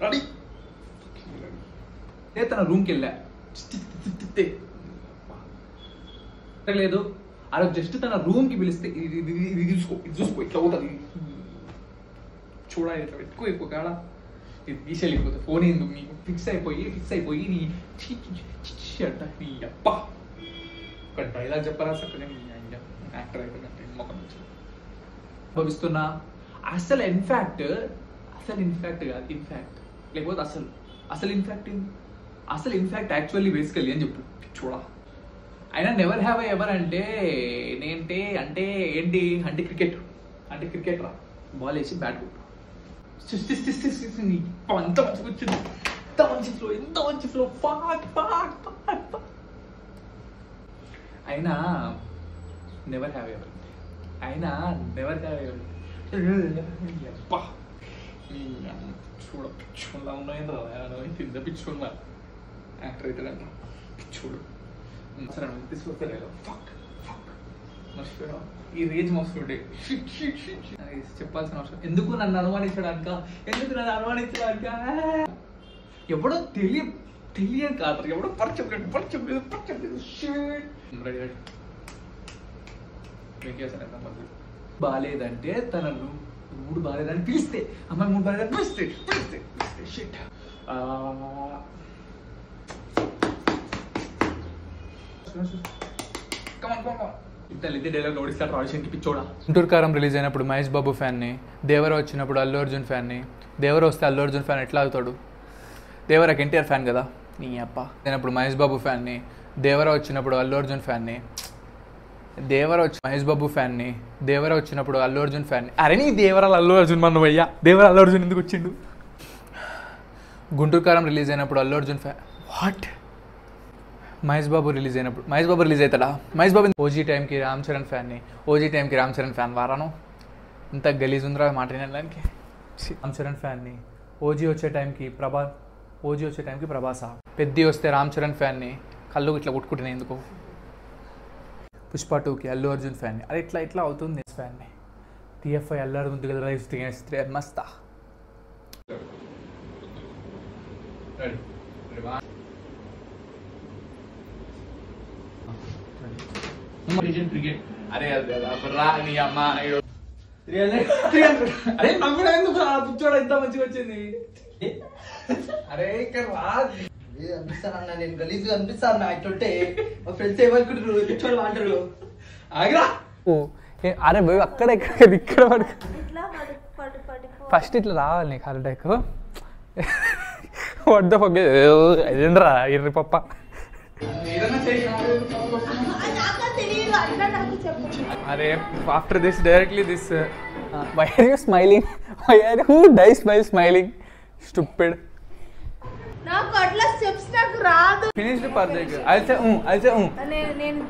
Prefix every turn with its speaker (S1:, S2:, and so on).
S1: Ready తన రూమ్కి వెళ్ళా లేదు ఆ రోజు జస్ట్ తన రూమ్కి పిలిస్తే ఇది చూసుకో ఇట్లా అవుతుంది చూడాలి ఇట్లా ఎక్కువ కాడ ఇది తీసేళ్ళిపోతుంది ఫోన్ ఎందుకు నీకు ఫిక్స్ అయిపోయి నీ అంట నీ అప్ప ఒక డైలాగ్ చెప్పరా చక్కగా నీ యాక్టర్ అయిపోయినట్టు మొక్క నుంచి భావిస్తున్నా అసలు ఇన్ఫాక్ట్ కాదు ఇన్ఫాక్ట్ లేకపోతే అసలు ఇన్ఫాక్ట్ యాక్చువల్లీ బేసికల్లీ అని చెప్పు చూడా అయినా నెవర్ హ్యావ్ ఎవర్ అంటే ఏంటి క్రికెట్ రా బాల్ వేసి బ్యాట్ కొట్టు ఎంత మంచిగా వచ్చింది ఎంత మంచి ఫ్లో అయినా నెవర్ హ్యావ్ ఎవర్ చూడ పిచ్చుకున్నా ఉన్నాయండి కింద పిచ్చుకున్నా యాక్టర్ అవుతాడంట పిచ్చుడు సరే తీసుకొస్తారు మర్చిపోయా ఈ రేంజ్ మస్తుండే చెప్పాల్సిన అవసరం ఎందుకు నన్ను అనుమానించడానిక ఎవడో తెలియని కాదు ఎవడో పరిచయం బాగాలేదంటే తన మూడు బాగాలేదని పిలిస్తే అమ్మాయి మూడు బాగాలేదని పిలిస్తే షిట్
S2: గుంటూరు కారం రిలీజ్ అయినప్పుడు మహేష్ బాబు ఫ్యాన్ని, దేవర వచ్చినప్పుడు అల్లు అర్జున్ ఫ్యాన్ని, దేవర వస్తే అల్లు అర్జున్ ఫ్యాన్ ఎట్లా అవుతాడు? దేవరకి ఎన్టీఆర్ ఫ్యాన్ కదా నీ అప్ప. అయినప్పుడు మహేష్ బాబు ఫ్యాన్ని, దేవర వచ్చినప్పుడు అల్లు అర్జున్ ఫ్యాన్ని, మహేష్ బాబు ఫ్యాన్ని, దేవర వచ్చినప్పుడు అల్లు అర్జున్ ఫ్యాన్ని. అరే నీ దేవరాలు అల్లు అర్జున్ మన అయ్యా, దేవర అల్లు అర్జున్ ఎందుకు వచ్చిండు? గుంటూరు కారం రిలీజ్ అయినప్పుడు Allu Arjun fan what? Mahesh Babu release అవుతాడా? మహేష్ బాబు ఓజీ టైంకి రామ్ చరణ్ ఫ్యాన్ వారాను ఇంత గలీజ్ ఉందిరా మాట వినడానికి. రామ్ చరణ్ ఫ్యాన్ని, ఓజీ వచ్చే టైంకి ప్రభాసా, పెద్ది వస్తే రామ్ చరణ్ ఫ్యాన్ని కళ్ళు ఇట్లా కొట్టుకుంటున్నాయి ఎందుకు? పుష్ప 2కి అల్లు అర్జున్ ఫ్యాన్ని. అరే ఇట్లా అవుతుంది ఫ్యాన్ని. TFI అల్లు అర్జున్ కదా మస్తా.
S1: అరే నవ్వుడా ఎందుకు పుచ్చోడ ఇంత మంచిగా వచ్చింది? అరే ఇక్కడ
S3: అనిపిస్తానన్నా నేను గలీజ్గా అనిపిస్తాను ఇట్లుంటే మా ఫ్రెండ్స్ ఏమనుకుంటారు పిచ్చోళ్ళు అంటారు.
S1: ఆగిరా
S2: అరే భయ్ అక్కడ ఇక్కడ ఫస్ట్ ఇట్లా రావాలి నీకు హార్ట్ అటాక్. వద్ద అదేంద్రా ఎర్రి పప్ప. అరే after this directly this why are you smiling? Who dies while smiling? Stupid.
S4: నాకు అట్లా స్టెప్స్ నాకు రాదు.
S2: Finished Parthik. I'll say
S4: నేను